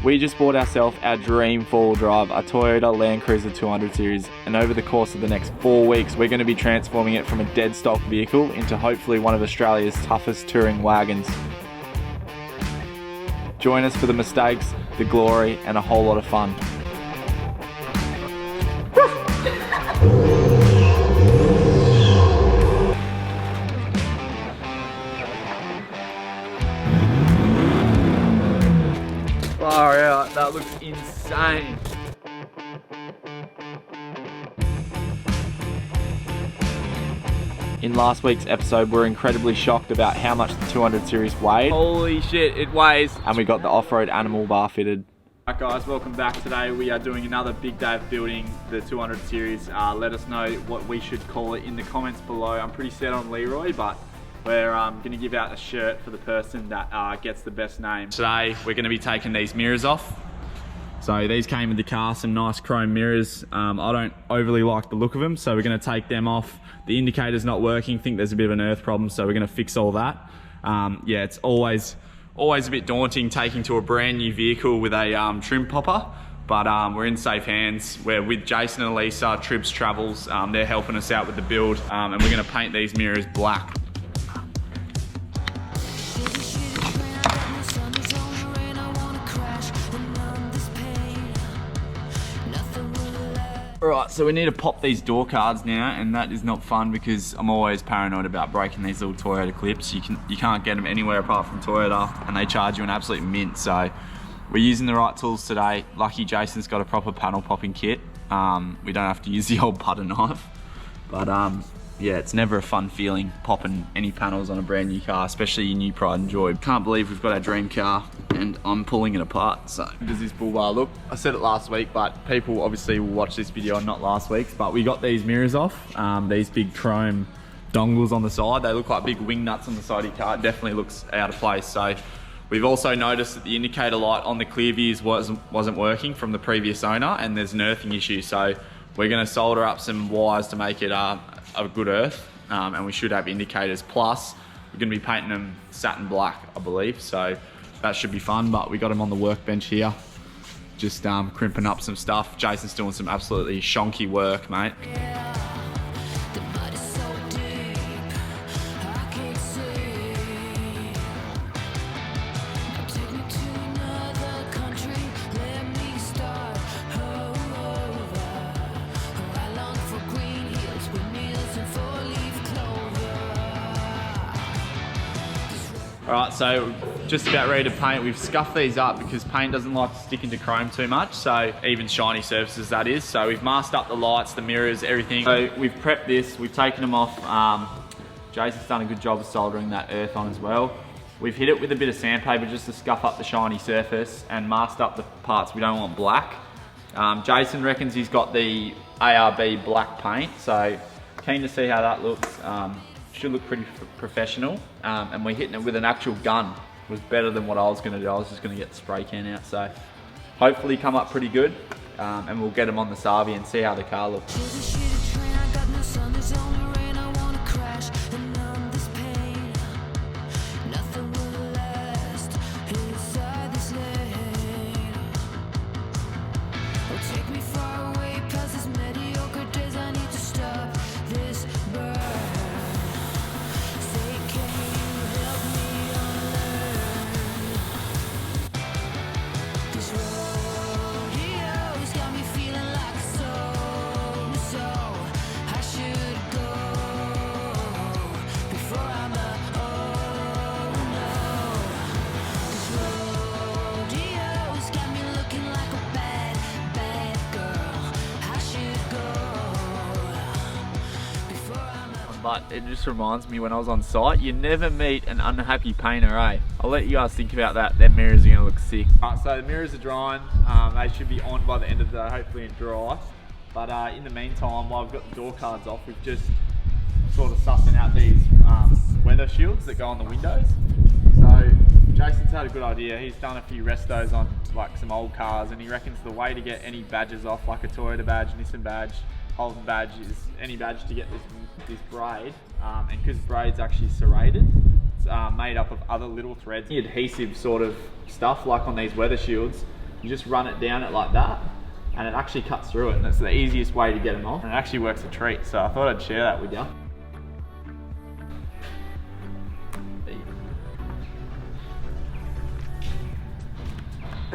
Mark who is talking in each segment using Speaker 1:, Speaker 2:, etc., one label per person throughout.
Speaker 1: We just bought ourselves our dream four-wheel drive, a Toyota Landcruiser 200 series, and over the course of the next 4 weeks we're going to be transforming it from a dead stock vehicle into hopefully one of Australia's toughest touring wagons. Join us for the mistakes, the glory and a whole lot of fun. Far out, that looks insane. In last week's episode, we were incredibly shocked about how much the 200 series weighed. Holy shit, it weighs. And we got the off-road animal bar fitted. Alright guys, welcome back. Today we are doing another big day of building the 200 series. Let us know what we should call it in the comments below. I'm pretty set on Leroy, but we're going to give out a shirt for the person that gets the best name. Today we're going to be taking these mirrors off. So these came with the car, some nice chrome mirrors. I don't overly like the look of them, so we're going to take them off. The indicator's not working, think there's a bit of an earth problem, so we're going to fix all that. Yeah, it's always a bit daunting taking to a brand new vehicle with a trim popper, but we're in safe hands. We're with Jason and Elisa, Sarah Travels. They're helping us out with the build, and we're going to paint these mirrors black. Alright, so we need to pop these door cards now, and that is not fun because I'm always paranoid about breaking these little Toyota clips. You can't get them anywhere apart from Toyota, and they charge you an absolute mint. So we're using the right tools today. Lucky Jason's got a proper panel popping kit. We don't have to use the old butter knife, but yeah, it's never a fun feeling popping any panels on a brand new car, especially your new pride and joy. Can't believe we've got our dream car and I'm pulling it apart. So how does this bull bar look? I said it last week, but people obviously will watch this video and not last week's, but we got these mirrors off, these big chrome dongles on the side. They look like big wing nuts on the side of your car. It definitely looks out of place. So we've also noticed that the indicator light on the clear views wasn't working from the previous owner, and there's an earthing issue. So we're gonna solder up some wires to make it a good earth, and we should have indicators. Plus we're going to be painting them satin black, I believe, so that should be fun. But we got them on the workbench here, just crimping up some stuff. Jason's doing some absolutely shonky work, mate. Alright, so just about ready to paint. We've scuffed these up because paint doesn't like to stick into chrome too much, so even shiny surfaces, that is. So we've masked up the lights, the mirrors, everything. So we've prepped this, we've taken them off. Jason's done a good job of soldering that earth on as well. We've hit it with a bit of sandpaper just to scuff up the shiny surface and masked up the parts we don't want black. Jason reckons he's got the ARB black paint, so keen to see how that looks. Should look pretty professional, and we're hitting it with an actual gun. It was better than what I was going to do. I was just going to get the spray can out, so hopefully come up pretty good, and we'll get them on the Savi and see how the car looks. But it just reminds me, when I was on site, you never meet an unhappy painter, eh? I'll let you guys think about that. Their mirrors are gonna look sick. Alright, so the mirrors are drying. They should be on by the end of the day, hopefully in dry. But in the meantime, while I've got the door cards off, we've just sort of sussing out these weather shields that go on the windows. So Jason's had a good idea. He's done a few restos on like some old cars, and he reckons the way to get any badges off, like a Toyota badge, Nissan badge, Holden badge, is any badge to get this braid, and because braid's actually serrated, it's made up of other little threads, adhesive sort of stuff like on these weather shields. You just run it down it like that, and it actually cuts through it, and it's the easiest way to get them off. And it actually works a treat, so I thought I'd share that with you.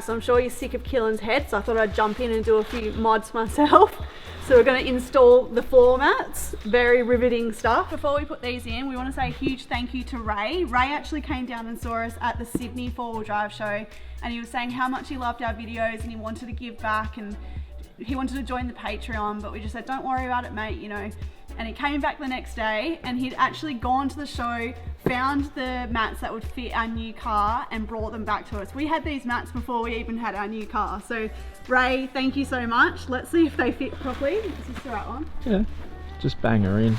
Speaker 2: So I'm sure you're sick of Keelan's head, so I thought I'd jump in and do a few mods myself. So we're going to install the floor mats, very riveting stuff. Before we put these in, we want to say a huge thank you to Ray. Ray actually came down and saw us at the Sydney 4-wheel drive show, and he was saying how much he loved our videos and he wanted to give back, and he wanted to join the Patreon, but we just said, don't worry about it, mate, you know. And he came back the next day and he'd actually gone to the show, found the mats that would fit our new car and brought them back to us. We had these mats before we even had our new car. So Ray, thank you so much. Let's see if they fit properly. Is this the right one?
Speaker 1: Yeah, just bang her in.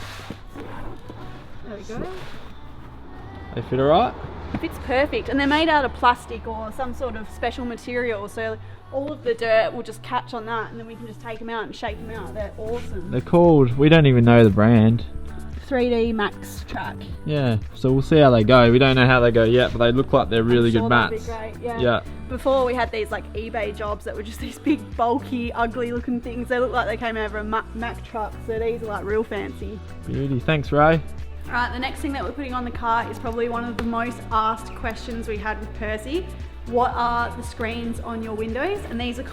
Speaker 2: There we go.
Speaker 1: They fit alright?
Speaker 2: It fits perfect, and they're made out of plastic or some sort of special material, so all of the dirt will just catch on that, and then we can just take them out and shake them out. They're awesome.
Speaker 1: They're called, we don't even know the brand.
Speaker 2: 3D Max Track.
Speaker 1: Yeah, so we'll see how they go. We don't know how they go yet, but they look like they're really good mats.
Speaker 2: That'd be great, yeah.
Speaker 1: Yeah.
Speaker 2: Before we had these like eBay jobs that were just these big, bulky, ugly looking things. They look like they came over a Mack truck, so these are like real fancy.
Speaker 1: Beauty, thanks Ray.
Speaker 2: Alright, the next thing that we're putting on the car is probably one of the most asked questions we had with Percy. What are the screens on your windows? And these are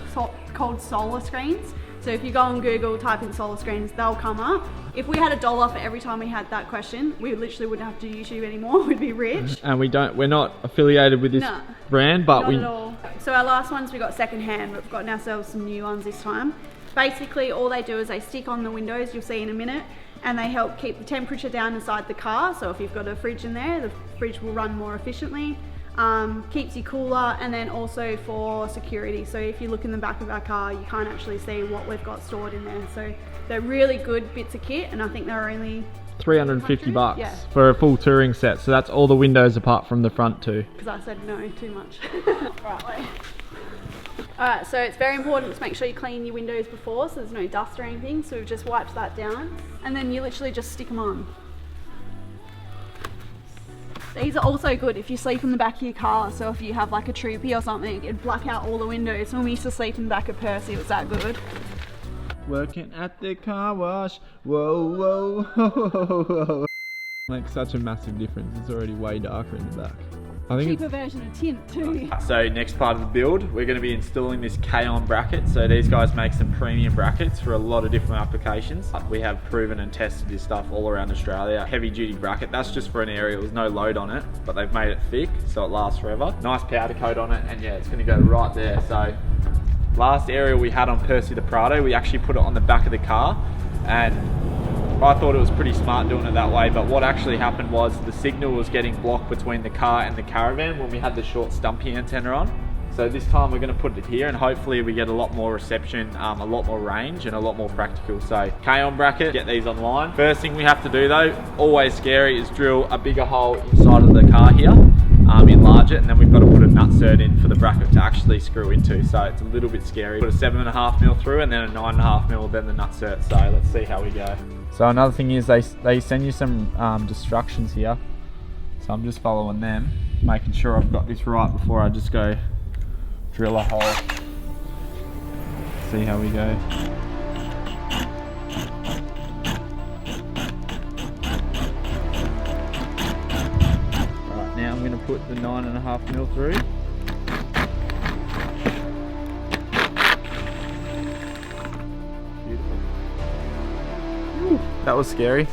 Speaker 2: called solar screens. So if you go on Google, type in solar screens, they'll come up. If we had $1 for every time we had that question, we literally wouldn't have to do YouTube anymore. We'd be rich.
Speaker 1: And we're not affiliated with this brand, but
Speaker 2: not at all. So our last ones we got secondhand, but we've gotten ourselves some new ones this time. Basically, all they do is they stick on the windows, you'll see in a minute, and they help keep the temperature down inside the car. So if you've got a fridge in there, the fridge will run more efficiently. Keeps you cooler, and then also for security. So if you look in the back of our car, you can't actually see what we've got stored in there. So they're really good bits of kit, and I think they're only
Speaker 1: $350 for a full touring set. So that's all the windows apart from the front two.
Speaker 2: Because I said no too much. Right. Alright, so it's very important to make sure you clean your windows before, so there's no dust or anything. So we've just wiped that down, and then you literally just stick them on. These are also good if you sleep in the back of your car, so if you have like a troopy or something, it'd black out all the windows. When we used to sleep in the back of Percy, it was that good.
Speaker 1: Working at the car wash, whoa, whoa, whoa, whoa. Makes such a massive difference. It's already way darker in the back. I think
Speaker 2: cheaper version of tint too.
Speaker 1: So next part of the build, we're going to be installing this K-on bracket. So these guys make some premium brackets for a lot of different applications. We have proven and tested this stuff all around Australia. Heavy duty bracket, that's just for an area, there's no load on it, but they've made it thick so it lasts forever. Nice powder coat on it, and yeah, it's going to go right there. So last area we had on Percy the Prado, we actually put it on the back of the car, and I thought it was pretty smart doing it that way, but what actually happened was the signal was getting blocked between the car and the Caravan when we had the short stumpy antenna on. So this time we're going to put it here, and hopefully we get a lot more reception, a lot more range, and a lot more practical. So K-on bracket, get these online. First thing we have to do though, always scary, is drill a bigger hole inside of the car here, enlarge it, and then we've got to put a nut sert in for the bracket to actually screw into. So it's a little bit scary. Put a 7.5mm through, and then a 9.5mm, then the nut sert. So let's see how we go. So another thing is they send you some instructions here. So I'm just following them, making sure I've got this right before I just go drill a hole. See how we go. Right, now I'm going to put the 9.5mm through. That was scary.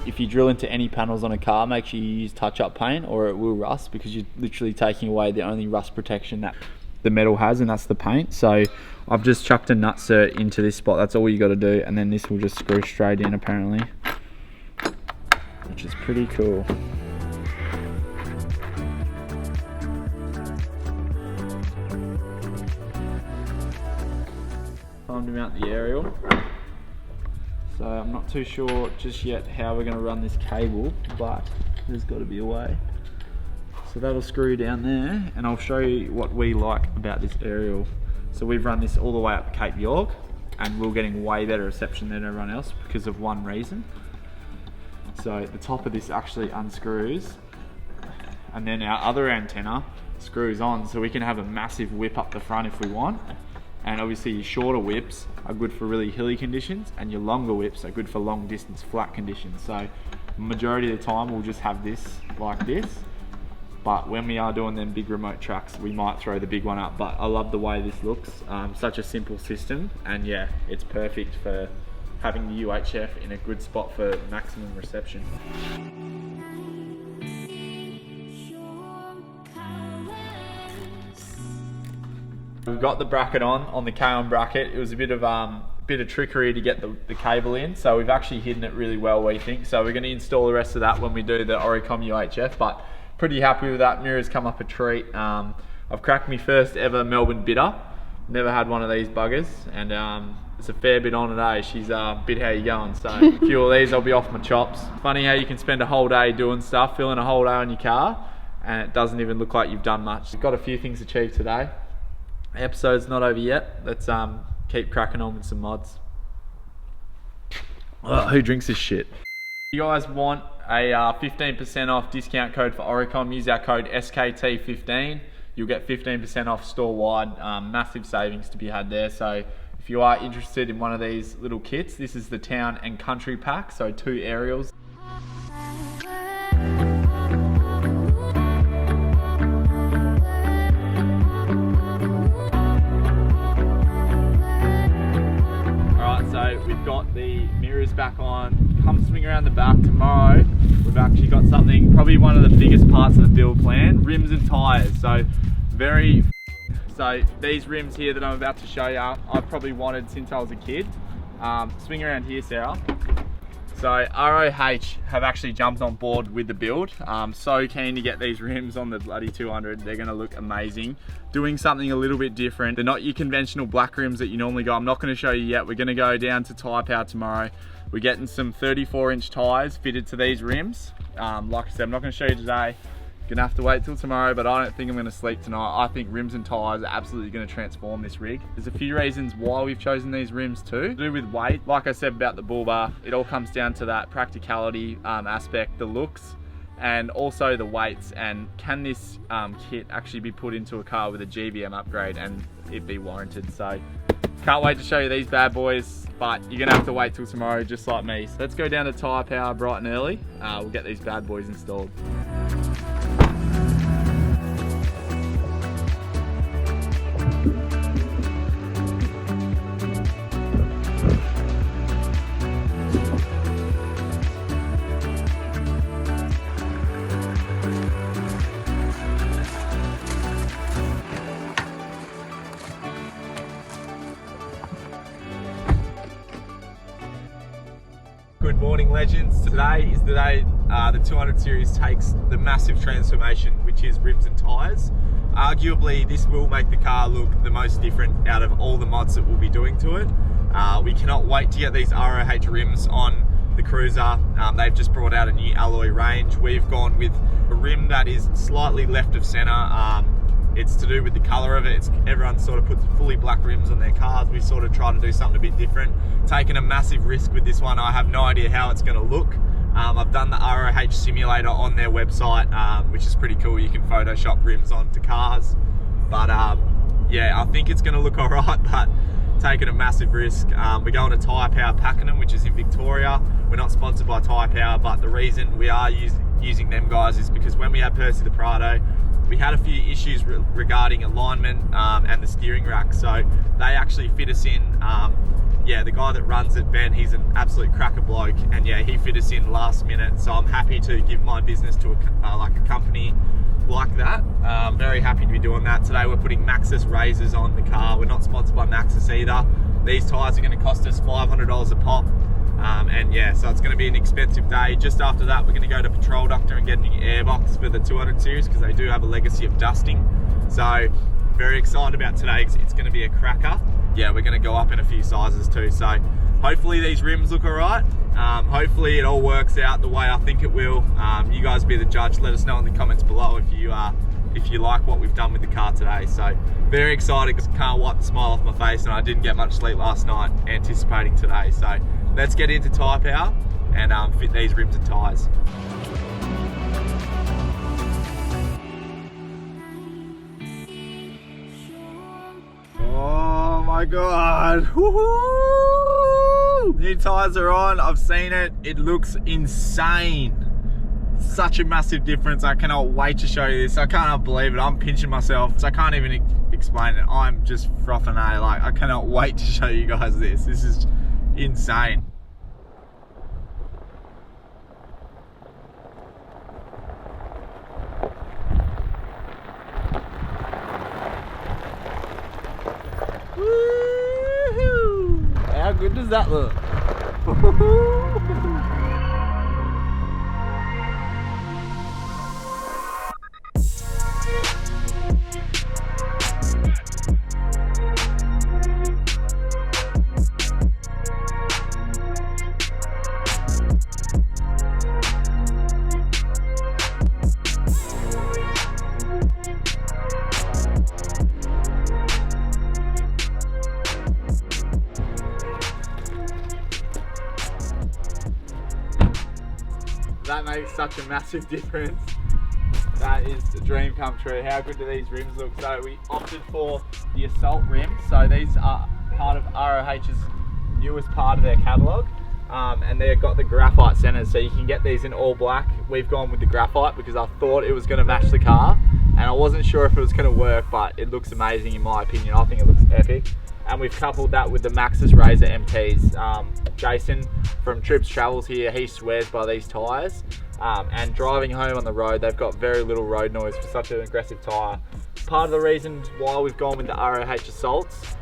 Speaker 1: If you drill into any panels on a car, make sure you use touch-up paint or it will rust, because you're literally taking away the only rust protection that the metal has, and that's the paint. So I've just chucked a nut sert into this spot. That's all you got to do, and then this will just screw straight in apparently, which is pretty cool. Time to mount the aerial. So I'm not too sure just yet how we're going to run this cable, but there's got to be a way. So that'll screw down there, and I'll show you what we like about this aerial. So we've run this all the way up Cape York, and we're getting way better reception than everyone else because of one reason. So the top of this actually unscrews, and then our other antenna screws on, so we can have a massive whip up the front if we want. And obviously your shorter whips are good for really hilly conditions, and your longer whips are good for long distance flat conditions. So majority of the time we'll just have this like this, but when we are doing them big remote tracks, we might throw the big one up. But I love the way this looks. Such a simple system, and yeah, it's perfect for having the UHF in a good spot for maximum reception. We've got the bracket on the K-on bracket. It was a bit of trickery to get the cable in, so we've actually hidden it really well, we think. So we're going to install the rest of that when we do the Oricom UHF, but pretty happy with that. Mirror's come up a treat. I've cracked my first ever Melbourne bitter. Never had one of these buggers, and there's a fair bit on today. She's bit how you going, so a few of these I'll be off my chops. Funny how you can spend a whole day doing stuff, filling a whole day on your car, and it doesn't even look like you've done much. We've got a few things achieved today. The episode's not over yet. Let's keep cracking on with some mods. Who drinks this shit? If you guys want a 15% off discount code for Oricom, use our code SKT15. You'll get 15% off store-wide. Massive savings to be had there. So if you are interested in one of these little kits, this is the Town and Country pack, so 2 aerials. So we've got the mirrors back on. Come swing around the back tomorrow. We've actually got something, probably one of the biggest parts of the build plan, rims and tyres. So these rims here that I'm about to show you, I've probably wanted since I was a kid. Swing around here, Sarah. So ROH have actually jumped on board with the build. So keen to get these rims on the bloody 200. They're gonna look amazing. Doing something a little bit different. They're not your conventional black rims that you normally go. I'm not gonna show you yet. We're gonna go down to Tyre Power tomorrow. We're getting some 34-inch tyres fitted to these rims. Like I said, I'm not gonna show you today. Gonna have to wait till tomorrow, but I don't think I'm gonna sleep tonight. I think rims and tyres are absolutely gonna transform this rig. There's a few reasons why we've chosen these rims too. To do with weight, like I said about the bull bar, it all comes down to that practicality aspect, the looks, and also the weights. And can this kit actually be put into a car with a GBM upgrade and it be warranted? So can't wait to show you these bad boys, but you're gonna have to wait till tomorrow just like me. So let's go down to Tyre Power bright and early. We'll get these bad boys installed. Good morning, legends. Today is the day the 200 series takes the massive transformation, which is rims and tyres. Arguably, this will make the car look the most different out of all the mods that we'll be doing to it. We cannot wait to get these ROH rims on the Cruiser. They've just brought out a new alloy range. We've gone with a rim that is slightly left of centre. It's to do with the colour of it. Everyone sort of puts fully black rims on their cars. We sort of try to do something a bit different. Taking a massive risk with this one. I have no idea how it's going to look. I've done the ROH simulator on their website, which is pretty cool. You can Photoshop rims onto cars. But yeah, I think it's going to look alright, but taking a massive risk. We're going to Tyre Power Pakenham, which is in Victoria. We're not sponsored by Tyre Power, but the reason we are using them guys is because when we had Percy the Prado, we had a few issues regarding alignment and the steering rack, so they actually fit us in. Yeah, the guy that runs it, Ben, he's an absolute cracker bloke, and yeah, he fit us in last minute, so I'm happy to give my business to a company like that. Very happy to be doing that. Today we're putting Maxxis razors on the car. We're not sponsored by Maxxis either. These tyres are going to cost us $500 a pop. And yeah, so it's going to be an expensive day. Just after that, we're going to go to Patrol Doctor and get a new airbox for the 200 series because they do have a legacy of dusting. So very excited about today because it's going to be a cracker. Yeah, we're going to go up in a few sizes too. So hopefully these rims look all right. Hopefully it all works out the way I think it will. You guys be the judge. Let us know in the comments below if you like what we've done with the car today. So very excited because I can't wipe the smile off my face, and I didn't get much sleep last night anticipating today. So let's get into Tyre Power and fit these rims and tyres. my god. Woohoo! New tyres are on. I've seen it. It looks insane. Such a massive difference. I cannot wait to show you this. I cannot believe it. I'm pinching myself. So I can't even explain it. I'm just frothing, eh? Like, I cannot wait to show you guys this. This is insane. Woohoo! How good does that look? That makes such a massive difference. That is a dream come true. How good do these rims look? So we opted for the Assault rims. So these are part of ROH's newest part of their catalogue. And they've got the graphite centers, so you can get these in all black. We've gone with the graphite because I thought it was going to match the car, and I wasn't sure if it was going to work, but it looks amazing in my opinion. I think it looks epic. And we've coupled that with the Maxxis Razor MTs. Jason from Travels here, he swears by these tyres. And driving home on the road, they've got very little road noise for such an aggressive tyre. Part of the reason why we've gone with the ROH Assaults,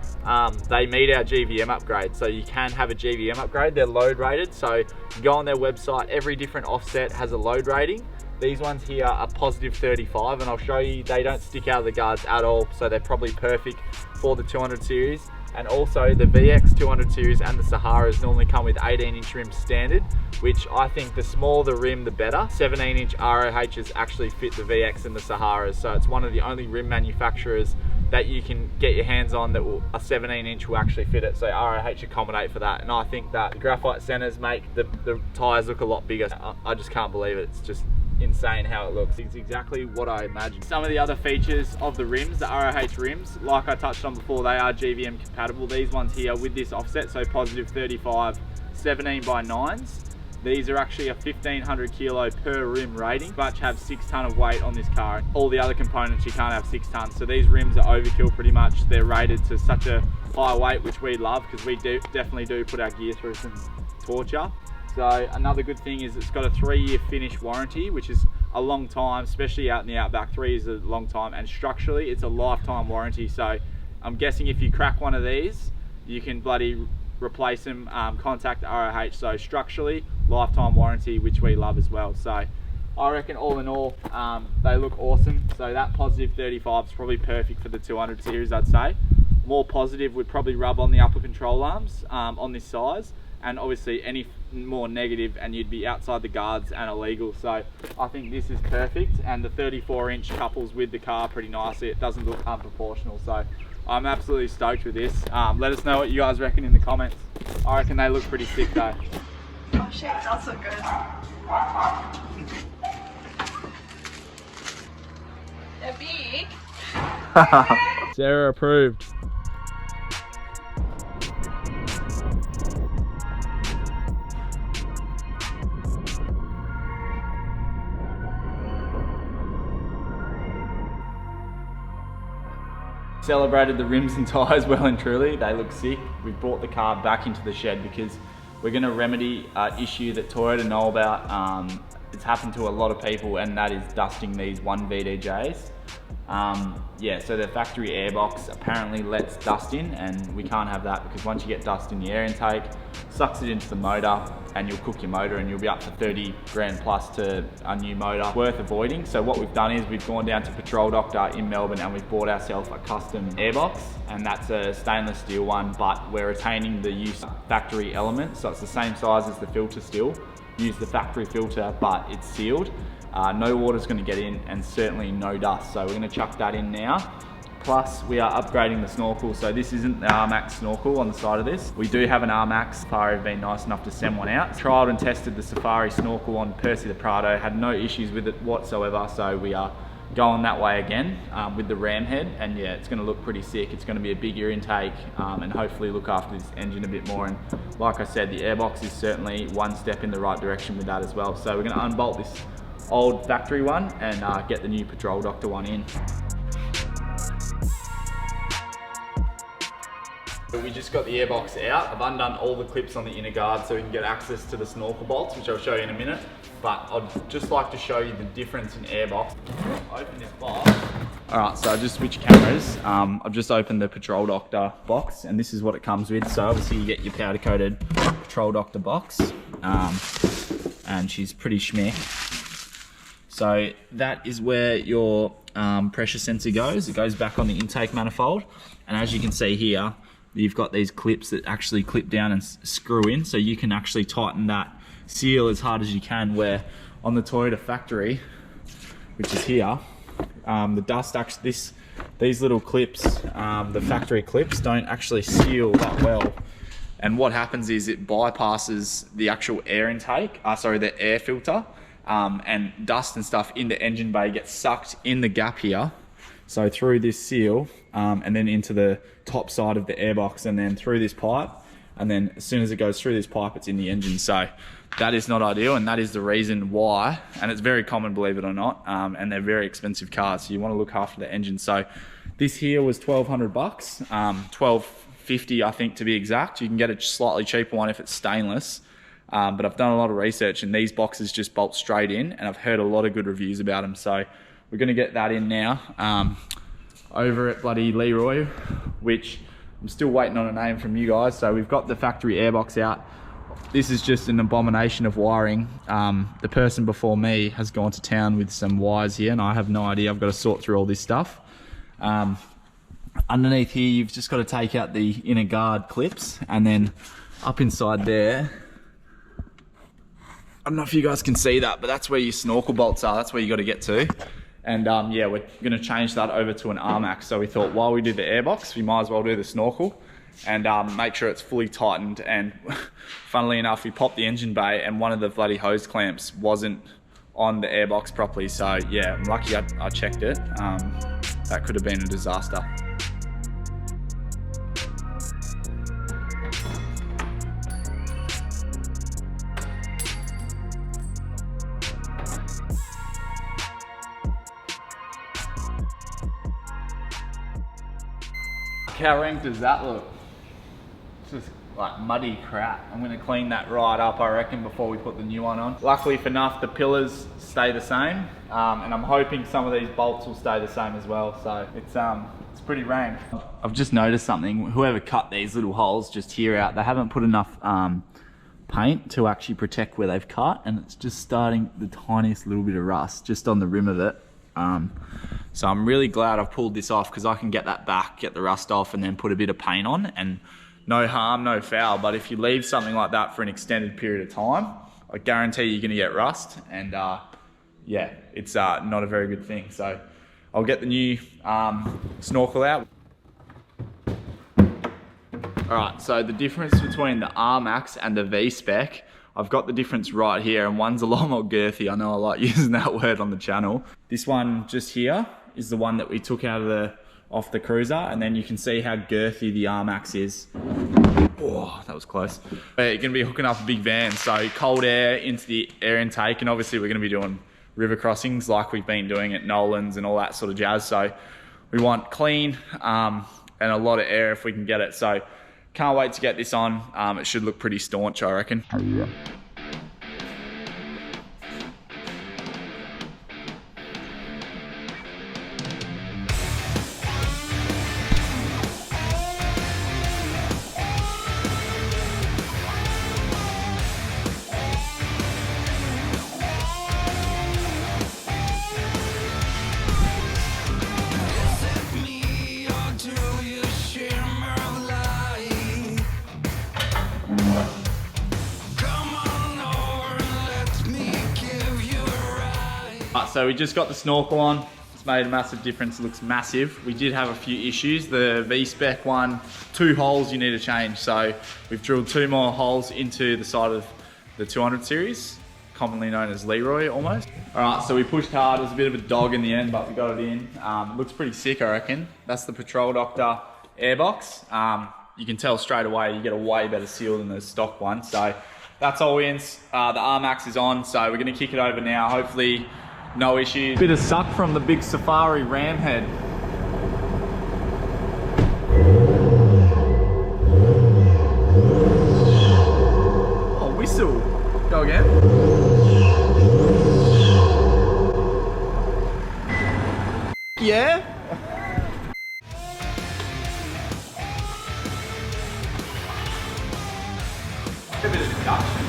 Speaker 1: they meet our GVM upgrade. So you can have a GVM upgrade, they're load rated. So you go on their website, every different offset has a load rating. These ones here are positive 35, and I'll show you, they don't stick out of the guards at all. So they're probably perfect for the 200 series. And also the VX 200 series and the Saharas normally come with 18-inch rims standard, which I think the smaller the rim, the better. 17-inch ROHs actually fit the VX and the Saharas. So it's one of the only rim manufacturers that you can get your hands on that will, a 17-inch will actually fit it. So ROH accommodate for that. And I think that the graphite centers make the tires look a lot bigger. I just can't believe it. It's just insane how it looks. It's exactly what I imagined. Some of the other features of the rims, the ROH rims, like I touched on before, they are GVM compatible. These ones here with this offset, so positive 35, 17x9s. These are actually a 1500 kilo per rim rating, but have 6 ton of weight on this car. All the other components you can't have 6 tons. So these rims are overkill pretty much. They're rated to such a high weight, which we love because we definitely do put our gear through some torture. So another good thing is it's got a 3-year finish warranty, which is a long time, especially out in the outback. 3 years is a long time, and structurally it's a lifetime warranty. So I'm guessing if you crack one of these, you can bloody replace them, contact ROH. So structurally, lifetime warranty, which we love as well. So I reckon all in all, they look awesome. So that positive 35 is probably perfect for the 200 series, I'd say. More positive would probably rub on the upper control arms on this size. And obviously any more negative and you'd be outside the guards and illegal. So I think this is perfect, and the 34-inch couples with the car pretty nicely. It doesn't look unproportional. So I'm absolutely stoked with this. Let us know what you guys reckon in the comments. I reckon they look pretty sick though.
Speaker 2: Oh shit, that's so good. They're big.
Speaker 1: Sarah approved. Celebrated the rims and tyres well and truly. They look sick. We've brought the car back into the shed because we're going to remedy an issue that Toyota know about. It's happened to a lot of people, and that is dusting these 1VDJs. Yeah, so the factory airbox apparently lets dust in, and we can't have that because once you get dust in the air intake, sucks it into the motor, and you'll cook your motor, and you'll be up to 30 grand plus to a new motor. Worth avoiding. So what we've done is we've gone down to Patrol Doctor in Melbourne and we've bought ourselves a custom airbox, and that's a stainless steel one, but we're retaining the use factory element. So it's the same size as the filter still. Use the factory filter, but it's sealed. No water's going to get in, and certainly no dust. So we're going to chuck that in now. Plus, we are upgrading the snorkel. So this isn't the R-Max snorkel on the side of this. We do have an R-Max. Safari have been nice enough to send one out. Trialed and tested the Safari snorkel on Percy the Prado. Had no issues with it whatsoever. So we are going that way again with the ram head, and yeah, it's going to look pretty sick. It's going to be a bigger intake and hopefully look after this engine a bit more. And like I said, the airbox is certainly one step in the right direction with that as well. So we're going to unbolt this old factory one and get the new Patrol Doctor one in. We just got the airbox out. I've undone all the clips on the inner guard so we can get access to the snorkel bolts, which I'll show you in a minute. But I'd just like to show you the difference in airbox. Open this box. All right, so I've just switched cameras. I've just opened the Patrol Doctor box, and this is what it comes with. So obviously you get your powder coated Patrol Doctor box, and she's pretty schmick. So that is where your pressure sensor goes. It goes back on the intake manifold, and as you can see here, you've got these clips that actually clip down and screw in, so you can actually tighten that seal as hard as you can, where on the Toyota factory, which is here, the dust actually, these little clips, the factory clips, don't actually seal that well. And what happens is it bypasses the actual air intake, the air filter, and dust and stuff in the engine bay gets sucked in the gap here. So through this seal, and then into the top side of the airbox, and then through this pipe, and then as soon as it goes through this pipe, it's in the engine. So that is not ideal, and that is the reason why, and it's very common, believe it or not, and they're very expensive cars, so you want to look after the engine. So this here was $1,200, $1,250 I think to be exact. You can get a slightly cheaper one if it's stainless, but I've done a lot of research, and these boxes just bolt straight in, and I've heard a lot of good reviews about them. So we're going to get that in now over at bloody Leroy, which I'm still waiting on a name from you guys. So we've got the factory airbox out. This is just an abomination of wiring. The person before me has gone to town with some wires here, and I have no idea. I've got to sort through all this stuff. Underneath here, you've just got to take out the inner guard clips, and then up inside there, I don't know if you guys can see that, but that's where your snorkel bolts are. That's where you got to get to. And yeah, we're going to change that over to an R-Max. So we thought while we did the airbox, we might as well do the snorkel and make sure it's fully tightened. And funnily enough, we popped the engine bay and one of the bloody hose clamps wasn't on the airbox properly. So yeah, I'm lucky I checked it. That could have been a disaster. How rank does that look? It's just like muddy crap. I'm going to clean that right up, I reckon, before we put the new one on. Luckily for enough, the pillars stay the same, and I'm hoping some of these bolts will stay the same as well. So it's pretty rank. I've just noticed something. Whoever cut these little holes just here out, they haven't put enough paint to actually protect where they've cut, and it's just starting the tiniest little bit of rust just on the rim of it. So I'm really glad I've pulled this off, because I can get that back, get the rust off, and then put a bit of paint on, and no harm, no foul. But if you leave something like that for an extended period of time, I guarantee you're going to get rust, and yeah, it's not a very good thing. So I'll get the new snorkel out. Alright, so the difference between the R-Max and the V-Spec, I've got the difference right here, and one's a lot more girthy. I know I like using that word on the channel. This one just here is the one that we took out of off the Cruiser, and then you can see how girthy the R-Max is. Oh, that was close. You're gonna be hooking up a big van, so cold air into the air intake, and obviously we're gonna be doing river crossings like we've been doing at Nolan's and all that sort of jazz. So we want clean and a lot of air if we can get it. So can't wait to get this on. It should look pretty staunch, I reckon. So we just got the snorkel on. It's made a massive difference. It looks massive. We did have a few issues. The V-Spec one, 2 holes you need to change. So we've drilled 2 more holes into the side of the 200 series. commonly known as Leroy almost. All right, so we pushed hard. It was a bit of a dog in the end, but we got it in. It looks pretty sick, I reckon. That's the Patrol Doctor airbox. You can tell straight away you get a way better seal than the stock one. So that's all in. The R-Max is on, so we're gonna kick it over now. Hopefully no issues. Bit of suck from the big Safari ram head. Oh, whistle. Go again. Yeah? A bit of production.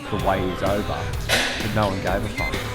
Speaker 3: The way is over, but no one gave a fuck.